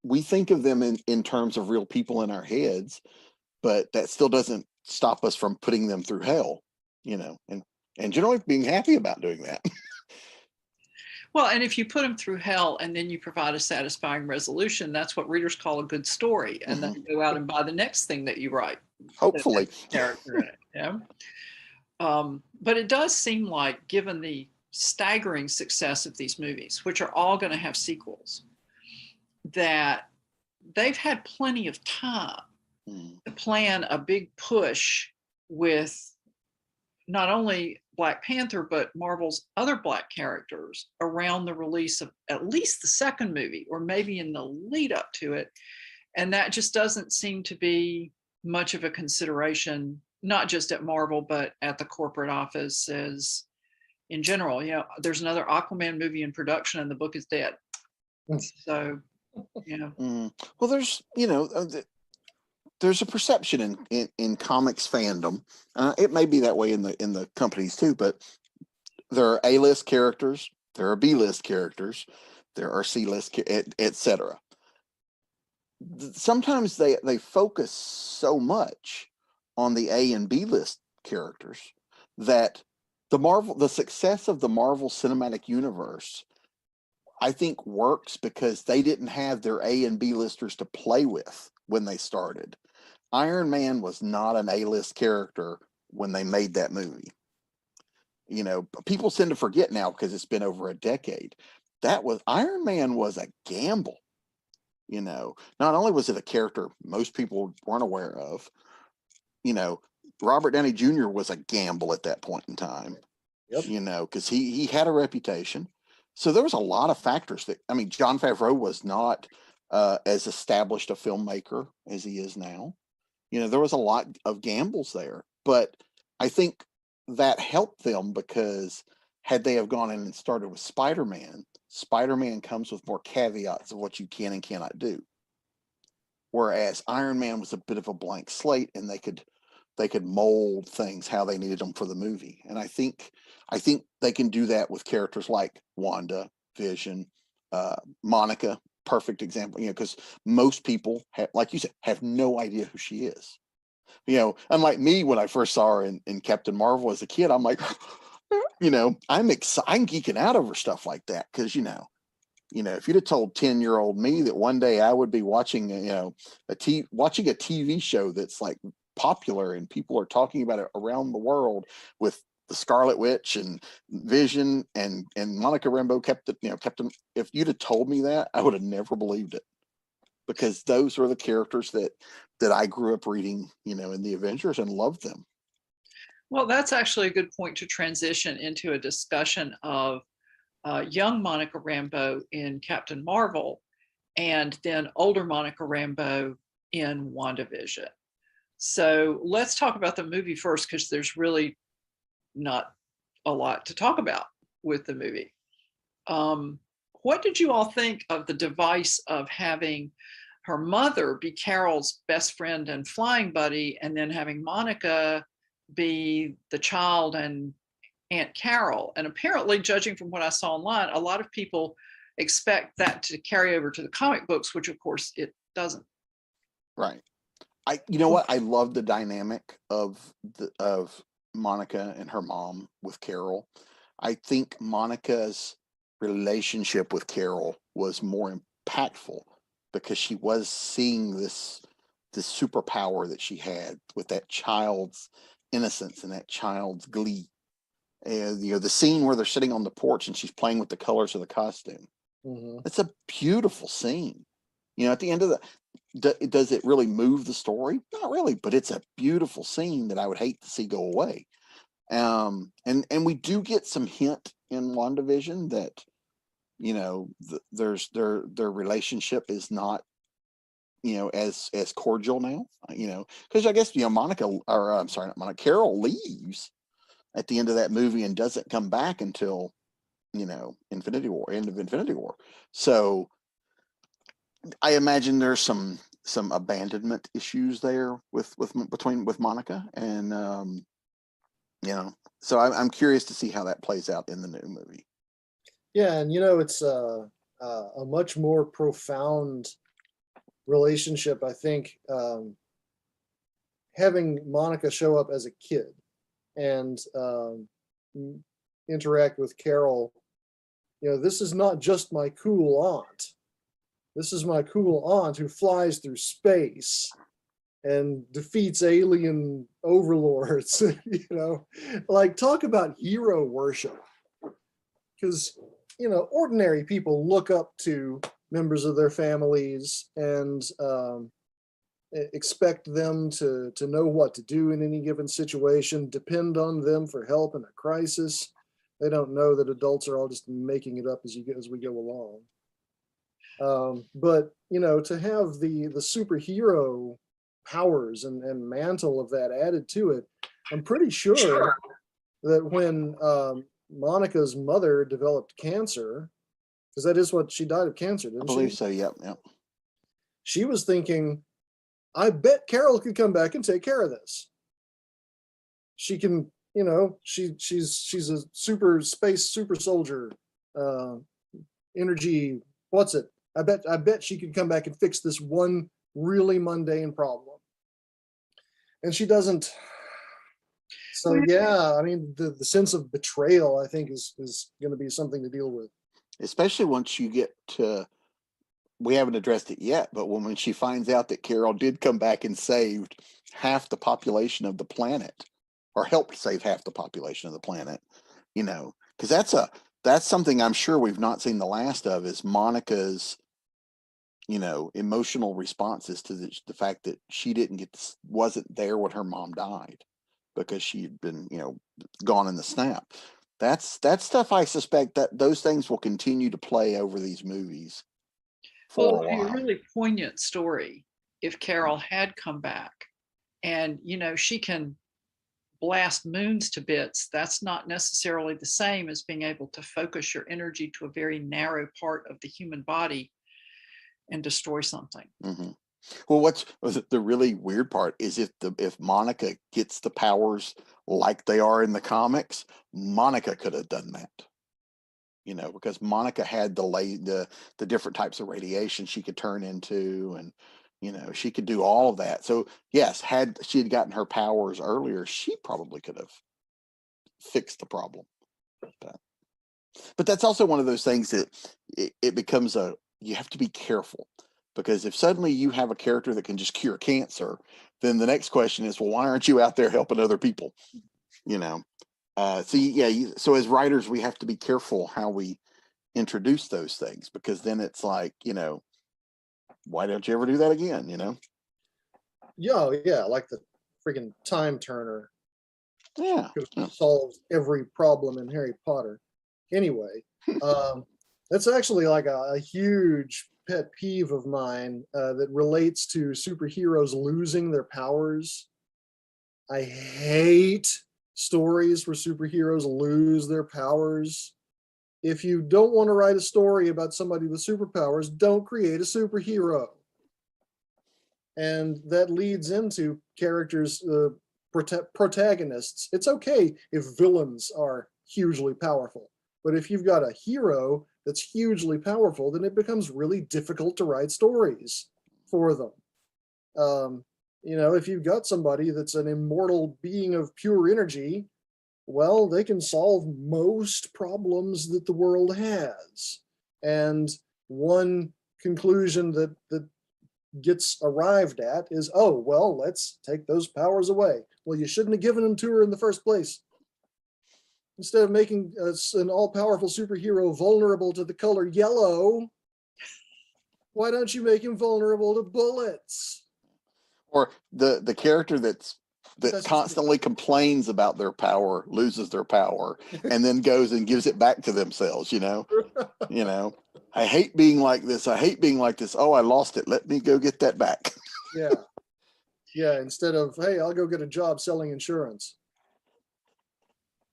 we think of them in terms of real people in our heads, but that still doesn't stop us from putting them through hell, and generally being happy about doing that. Well, and if you put them through hell and then you provide a satisfying resolution, that's what readers call a good story. And then go out and buy the next thing that you write. Hopefully. Character in it. Yeah. But it does seem like, given the staggering success of these movies, which are all going to have sequels, that they've had plenty of time to plan a big push with not only Black Panther, but Marvel's other Black characters around the release of at least the second movie, or maybe in the lead up to it. And that just doesn't seem to be much of a consideration, not just at Marvel, but at the corporate offices in general. There's another Aquaman movie in production and the book is dead. So, Well, there's a perception in comics fandom. It may be that way in the companies too, but there are A-list characters, there are B-list characters, there are C-list, etc. Sometimes they focus so much on the A and B list characters that the success of the Marvel Cinematic Universe, I think, works because they didn't have their A and B listers to play with when they started. Iron Man was not an A-list character when they made that movie. People tend to forget now because it's been over a decade. Iron Man was a gamble. Not only was it a character most people weren't aware of, Robert Downey Jr. was a gamble at that point in time. Yep. Because he had a reputation. So there was a lot of factors Jon Favreau was not as established a filmmaker as he is now. There was a lot of gambles there, but I think that helped them because had they have gone in and started with Spider-Man comes with more caveats of what you can and cannot do. Whereas Iron Man was a bit of a blank slate and they could mold things how they needed them for the movie. And I think they can do that with characters like Wanda, Vision, Monica, perfect example, because most people like you said, have no idea who she is. Unlike me, when I first saw her in Captain Marvel as a kid, I'm like, I'm geeking out over stuff like that. Cause if you'd have told 10-year-old me that one day I would be watching, watching a TV show that's like popular and people are talking about it around the world with the Scarlet Witch and Vision and Monica Rambeau Captain, if you'd have told me that, I would have never believed it, because those are the characters that I grew up reading, in the Avengers and loved them. Well, that's actually a good point to transition into a discussion of young Monica Rambeau in Captain Marvel and then older Monica Rambeau in WandaVision. So let's talk about the movie first, because there's really not a lot to talk about with the movie. What did you all think of the device of having her mother be Carol's best friend and flying buddy, and then having Monica be the child and Aunt Carol? And apparently, judging from what I saw online, a lot of people expect that to carry over to the comic books, which of course it doesn't. Right. I love the dynamic of Monica and her mom with Carol. I think Monica's relationship with Carol was more impactful because she was seeing this superpower that she had with that child's innocence and that child's glee. And the scene where they're sitting on the porch and she's playing with the colors of the costume. Mm-hmm. It's a beautiful scene. You know, at the end of does it really move the story? Not really, but it's a beautiful scene that I would hate to see go away. And we do get some hint in WandaVision that, you know, their relationship is not, you know, as cordial now, you know, because I guess, you know, Monica, or I'm sorry, not Monica, Carol leaves at the end of that movie and doesn't come back until, you know, end of Infinity War. So I imagine there's some abandonment issues there with Monica, and you know, so I'm curious to see how that plays out in the new movie. Yeah, and you know, it's a much more profound relationship, I think. Having Monica show up as a kid and interact with Carol, you know, this is not just my cool aunt. This is my cool aunt who flies through space and defeats alien overlords. You know, like, talk about hero worship. Because, you know, ordinary people look up to members of their families and expect them to know what to do in any given situation, depend on them for help in a crisis. They don't know that adults are all just making it up as we go along. But, you know, to have the superhero powers and mantle of that added to it, I'm pretty sure that when Monica's mother developed cancer, because that is what she died of, cancer, didn't she? I believe so. Yep. She was thinking, I bet Carol could come back and take care of this. She can, you know, she's a super soldier, energy. What's it? I bet she could come back and fix this one really mundane problem. And she doesn't. So yeah, I mean, the sense of betrayal, I think, is going to be something to deal with. Especially once you get to, we haven't addressed it yet, but when she finds out that Carol did come back and saved half the population of the planet, or helped save half the population of the planet, you know, because that's something I'm sure we've not seen the last of, is Monica's, you know, emotional responses to the fact that she wasn't there when her mom died because she had been, you know, gone in the snap. That's stuff I suspect that those things will continue to play over these movies for a while. It would be a really poignant story if Carol had come back, and, you know, she can blast moons to bits. That's not necessarily the same as being able to focus your energy to a very narrow part of the human body and destroy something. Mm-hmm. Well, what's the really weird part is if Monica gets the powers like they are in the comics, Monica could have done that. You know, because Monica had the different types of radiation she could turn into, and, you know, she could do all of that. So yes, had she had gotten her powers earlier, she probably could have fixed the problem. But that's also one of those things that it becomes you have to be careful, because if suddenly you have a character that can just cure cancer, then the next question is, well, why aren't you out there helping other people? You know, so as writers, we have to be careful how we introduce those things, because then it's like, you know, why don't you ever do that again? You know? Yeah, like the freaking time turner. Yeah. Solves every problem in Harry Potter. Anyway, that's actually like a huge pet peeve of mine that relates to superheroes losing their powers. I hate stories where superheroes lose their powers. If you don't want to write a story about somebody with superpowers, don't create a superhero. And that leads into characters, protagonists. It's okay if villains are hugely powerful, but if you've got a hero that's hugely powerful, then it becomes really difficult to write stories for them. You know, if you've got somebody that's an immortal being of pure energy, well, they can solve most problems that the world has. And one conclusion that gets arrived at is, oh, well, let's take those powers away. Well, you shouldn't have given them to her in the first place. Instead of making an all-powerful superhero vulnerable to the color yellow, Why don't you make him vulnerable to bullets? Or the character that That's constantly complains about their power, loses their power, and then goes and gives it back to themselves, you know. I hate being like this. I hate being like this. Oh, I lost it. Let me go get that back. Yeah. Yeah. Instead of, hey, I'll go get a job selling insurance.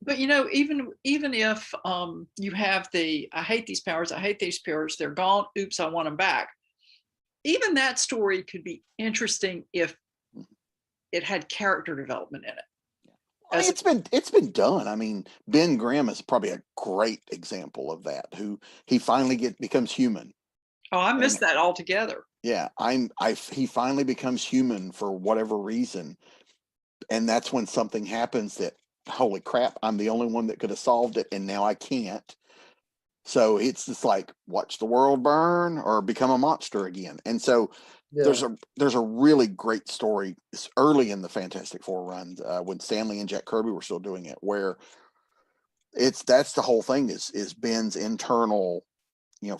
But even if you have I hate these powers, they're gone, oops, I want them back. Even that story could be interesting if it had character development in it. I mean, it's been done. I mean, Ben Grimm is probably a great example of that. Who he finally becomes human. Oh, I missed that altogether. Yeah, he finally becomes human for whatever reason, and that's when something happens that, holy crap, I'm the only one that could have solved it, and now I can't. So it's just like, watch the world burn or become a monster again. And so there's a really great story early in the Fantastic Four run when Stanley and Jack Kirby were still doing it, where that's the whole thing is Ben's internal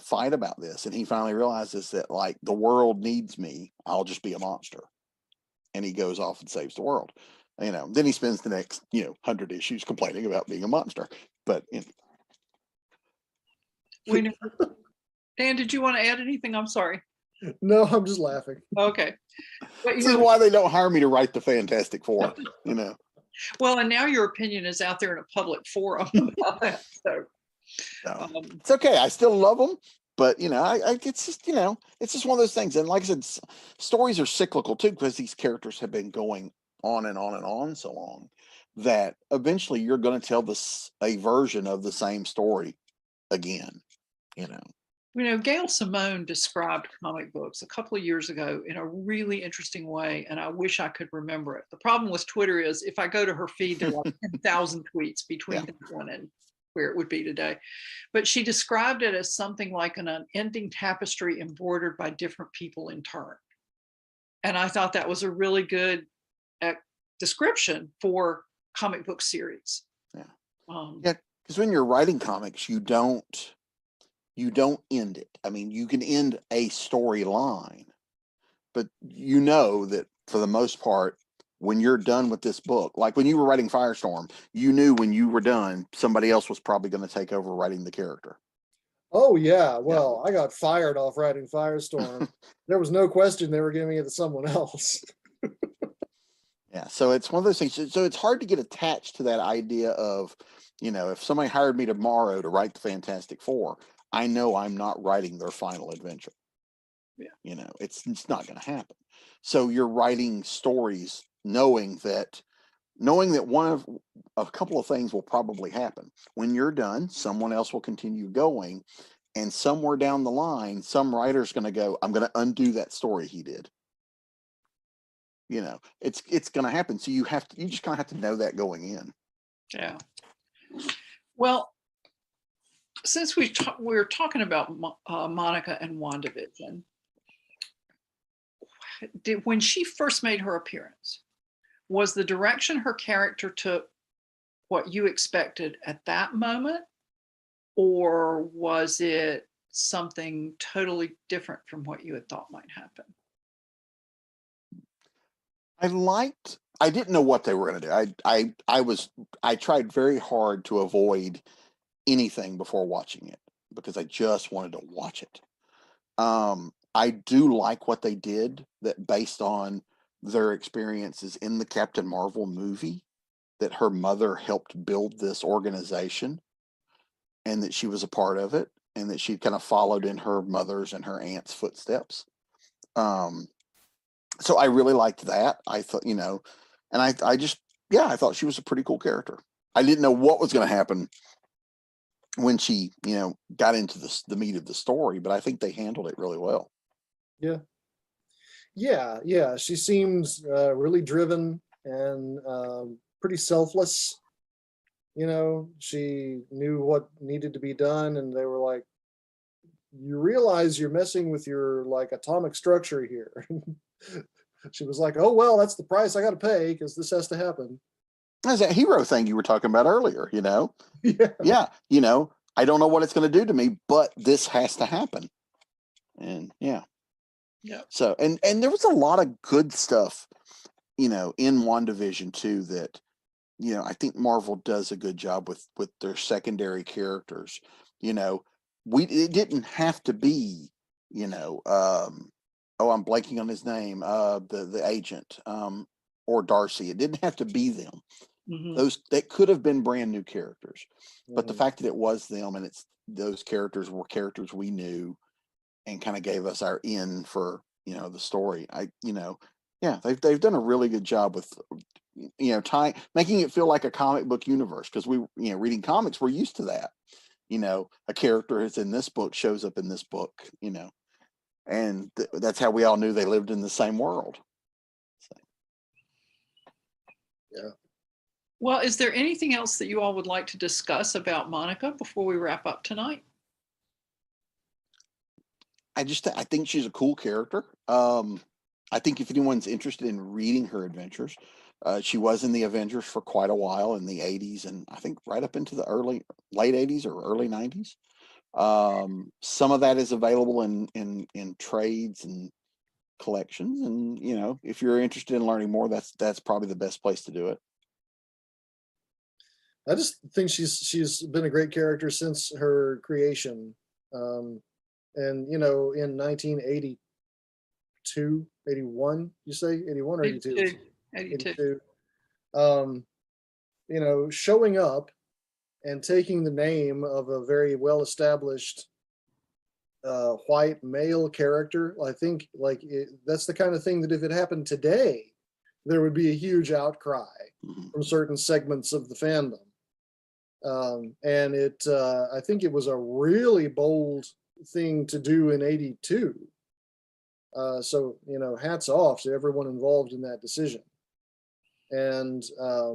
fight about this, and he finally realizes that, like, the world needs me, I'll just be a monster, and he goes off and saves the world. Then he spends the next 100 issues complaining about being a monster. But Dan, did you want to add anything? I'm sorry. No, I'm just laughing. Okay. But, this is why they don't hire me to write the Fantastic Four. Well, and now your opinion is out there in a public forum about that. So it's okay. I still love them, but it's just it's just one of those things. And like I said, stories are cyclical too, because these characters have been going on and on and on so long that eventually you're going to tell a version of the same story again. Gail Simone described comic books a couple of years ago in a really interesting way, and I wish I could remember it. The problem with Twitter is if I go to her feed, there are like 10,000 tweets between that one and where it would be today. But she described it as something like an unending tapestry embroidered by different people in turn. And I thought that was a really good description for comic book series. Yeah, because when you're writing comics, you don't end it. I mean, you can end a storyline, but that for the most part, when you're done with this book, like when you were writing Firestorm, you knew when you were done, somebody else was probably going to take over writing the character. Oh yeah, well, I got fired off writing Firestorm. There was no question they were giving it to someone else. Yeah, so it's one of those things. So it's hard to get attached to that idea of, if somebody hired me tomorrow to write the Fantastic Four, I know I'm not writing their final adventure. Yeah. It's not going to happen. So you're writing stories knowing that a couple of things will probably happen. When you're done, someone else will continue going, and somewhere down the line, some writer's going to go, I'm going to undo that story he did. It's going to happen. So you just kind of have to know that going in. Yeah. Well, since we're talking about Monica and WandaVision, when she first made her appearance, was the direction her character took what you expected at that moment, or was it something totally different from what you had thought might happen? I didn't know what they were going to do. I tried very hard to avoid anything before watching it because I just wanted to watch it. I do like what they did, that based on their experiences in the Captain Marvel movie, that her mother helped build this organization and that she was a part of it and that she kind of followed in her mother's and her aunt's footsteps. So I really liked that. I thought, and I thought she was a pretty cool character. I didn't know what was going to happen when she, got into the meat of the story, but I think they handled it really well. Yeah. She seems really driven and pretty selfless. She knew what needed to be done, and they were like, you realize you're messing with your atomic structure here. She was like, oh, well, that's the price I got to pay because this has to happen. That's that hero thing you were talking about earlier, Yeah. I don't know what it's going to do to me, but this has to happen. And yeah, Yeah. So, and there was a lot of good stuff, in WandaVision too, that, I think Marvel does a good job with their secondary characters. It didn't have to be, oh, I'm blanking on his name, the agent, or Darcy. It didn't have to be them. Mm-hmm. That could have been brand new characters, but the Mhm. fact that it was them, and those characters were characters we knew, and kind of gave us our in for the story. Yeah, they've done a really good job with making it feel like a comic book universe, because we reading comics, we're used to that. A character is in this book shows up in this book, and that's how we all knew they lived in the same world. So. Yeah. Well, is there anything else that you all would like to discuss about Monica before we wrap up tonight? I think she's a cool character. I think if anyone's interested in reading her adventures, she was in the Avengers for quite a while in the 80s, and I think right up into the late 80s or early 90s. Some of that is available in trades and collections, and if you're interested in learning more, that's probably the best place to do it. I just think she's been a great character since her creation. And in 1982, 81, you say 81 or 82? 82. 82. 82. Showing up and taking the name of a very well-established white male character, I think that's the kind of thing that if it happened today, there would be a huge outcry from certain segments of the fandom. And I think it was a really bold thing to do in 82. So, hats off to everyone involved in that decision. And, I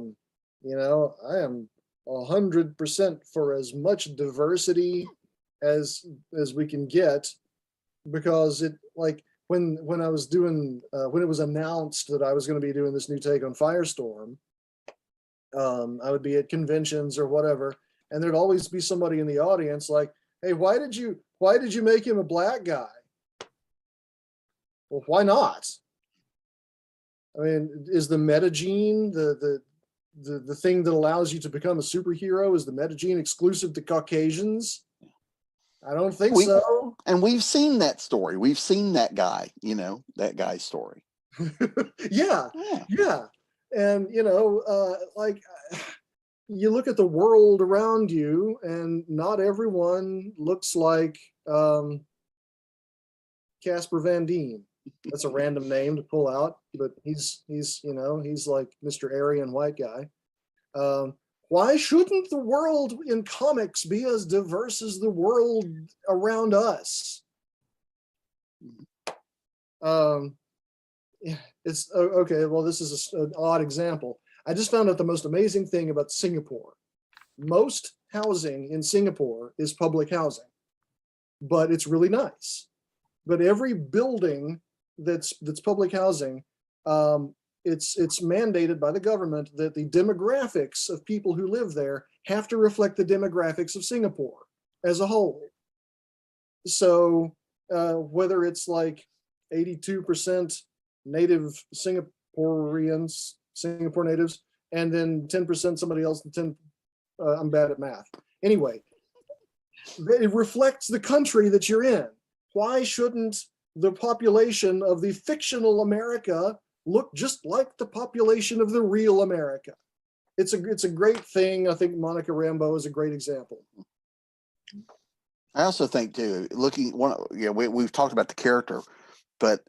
am 100% for as much diversity as we can get, because when I was doing, when it was announced that I was going to be doing this new take on Firestorm, I would be at conventions or whatever, and there'd always be somebody in the audience like, "Hey, why did you make him a black guy?" Well, why not? I mean, is the metagene the thing that allows you to become a superhero? Is the metagene exclusive to Caucasians? I don't think so. And we've seen that story. We've seen that guy, that guy's story. Yeah. And you look at the world around you, and not everyone looks like Casper Van Dien. That's a random name to pull out, but he's like Mr. Aryan white guy. Why shouldn't the world in comics be as diverse as the world around us? It's okay. Well, this is an odd example. I just found out the most amazing thing about Singapore. Most housing in Singapore is public housing, but it's really nice. But every building that's public housing, it's mandated by the government that the demographics of people who live there have to reflect the demographics of Singapore as a whole. So whether it's like 82% native Singaporeans, Singapore natives, and then 10% somebody else, I'm bad at math. Anyway, it reflects the country that you're in. Why shouldn't the population of the fictional America look just like the population of the real America? It's a great thing. I think Monica Rambeau is a great example. I also think too, we've talked about the character, but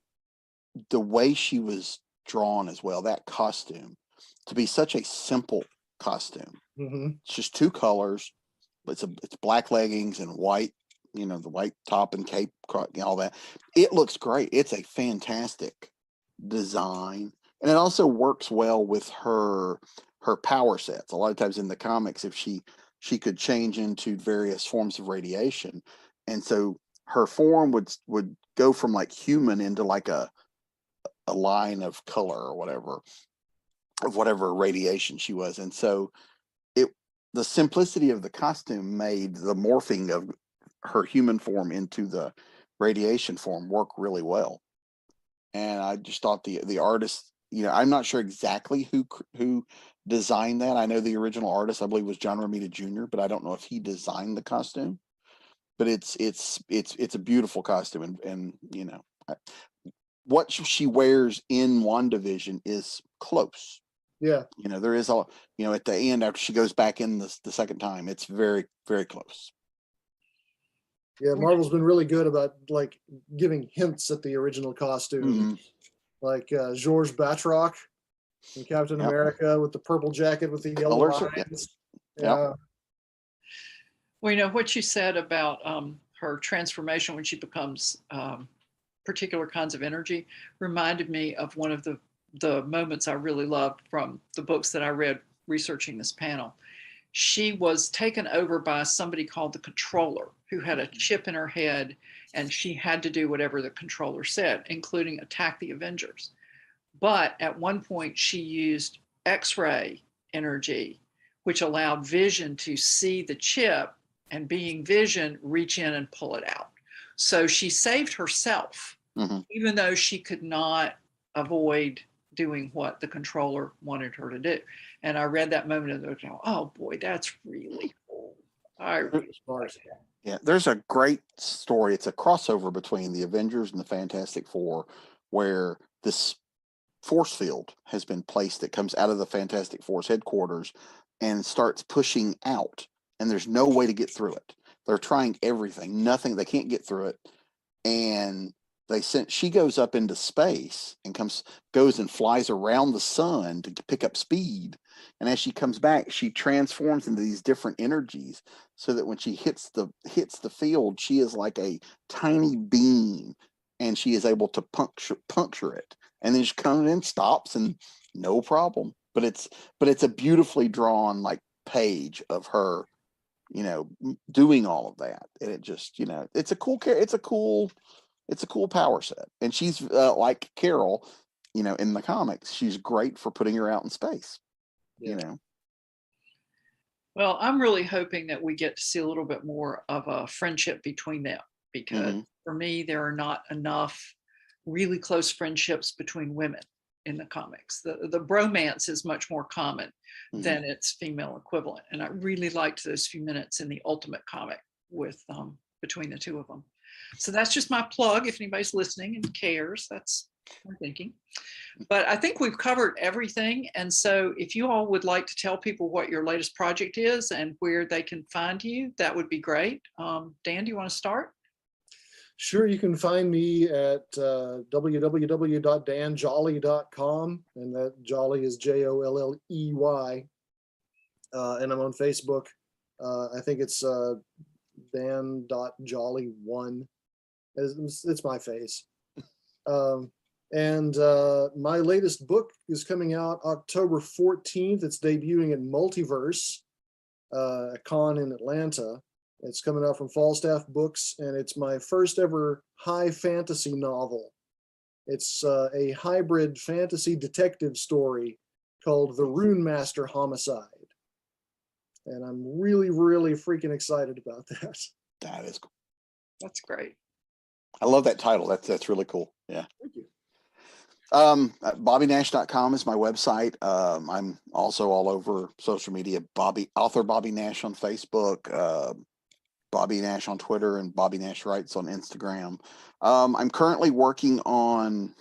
the way she was drawn as well, that costume, to be such a simple costume. Mm-hmm. It's just two colors, but it's black leggings and white, the white top and cape, all that. It looks great. It's a fantastic design, and it also works well with her power sets. A lot of times in the comics, if she could change into various forms of radiation, and so her form would go from like human into like a line of color or whatever, of whatever radiation she was. And so the simplicity of the costume made the morphing of her human form into the radiation form work really well. and I just thought the artist, I'm not sure exactly who designed that. I know the original artist, I believe, was John Romita Jr., but I don't know if he designed the costume. But it's a beautiful costume, and what she wears in WandaVision is close. Yeah. There is at the end after she goes back in the second time, it's very, very close. Yeah, Marvel's been really good about like giving hints at the original costume, like George Batroc in Captain America with the purple jacket with the yellow lines. Yeah. Well, what you said about her transformation when she becomes particular kinds of energy reminded me of one of the moments I really loved from the books that I read researching this panel. She was taken over by somebody called the controller, who had a chip in her head, and she had to do whatever the controller said, including attack the Avengers. But at one point she used X-ray energy, which allowed Vision to see the chip, and being Vision, reach in and pull it out. So she saved herself, even though she could not avoid doing what the controller wanted her to do. And I read that moment and I thought, oh boy, that's really cool. I really like that. Yeah, there's a great story. It's a crossover between the Avengers and the Fantastic Four, where this force field has been placed that comes out of the Fantastic Four's headquarters and starts pushing out, and there's no way to get through it. They're trying everything, nothing, they can't get through it. And she goes up into space and goes and flies around the sun to pick up speed. And as she comes back, she transforms into these different energies, so that when she hits the field, she is like a tiny beam, and she is able to puncture it. And then she comes in, stops, and no problem. But it's a beautifully drawn like page of her, doing all of that. And it just, it's a cool power set. And she's like Carol, in the comics, she's great for putting her out in space. Well, I'm really hoping that we get to see a little bit more of a friendship between them, because for me, there are not enough really close friendships between women in the comics. The bromance is much more common than its female equivalent. And I really liked those few minutes in the Ultimate comic with between the two of them. So that's just my plug. If anybody's listening and cares, that's my thinking. But I think we've covered everything. And so if you all would like to tell people what your latest project is and where they can find you, that would be great. Dan, do you want to start? Sure, you can find me at www.danjolley.com, and that Jolley is Jolley. And I'm on Facebook. I think it's dan.jolley1. It's my face. And my latest book is coming out October 14th. It's debuting at Multiverse, a con in Atlanta. It's coming out from Falstaff Books, and it's my first ever high fantasy novel. It's a hybrid fantasy detective story called The Rune Master Homicide. And I'm really, really freaking excited about that. That is cool. That's great. I love that title. That's really cool. Yeah. Thank you. BobbyNash.com is my website. I'm also all over social media. Author Bobby Nash on Facebook, Bobby Nash on Twitter, and Bobby Nash Writes on Instagram. I'm currently working on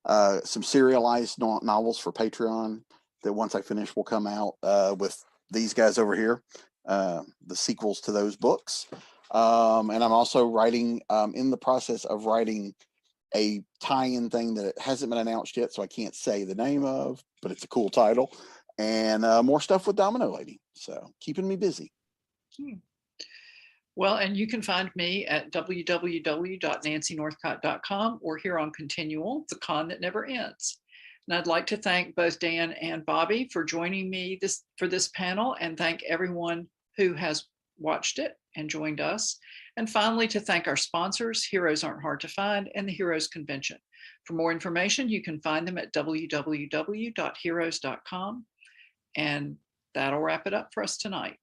some serialized novels for Patreon that once I finish will come out with these guys over here, the sequels to those books. And I'm also writing, in the process of writing a tie-in thing that hasn't been announced yet, so I can't say the name of, but it's a cool title. And more stuff with Domino Lady. So keeping me busy. Well, and you can find me at www.nancynorthcott.com or here on ConTinual, the con that never ends. And I'd like to thank both Dan and Bobby for joining me for this panel, and thank everyone who has watched it and joined us. And finally, to thank our sponsors, Heroes Aren't Hard to Find and the Heroes Convention. For more information, you can find them at www.heroes.com. And that'll wrap it up for us tonight.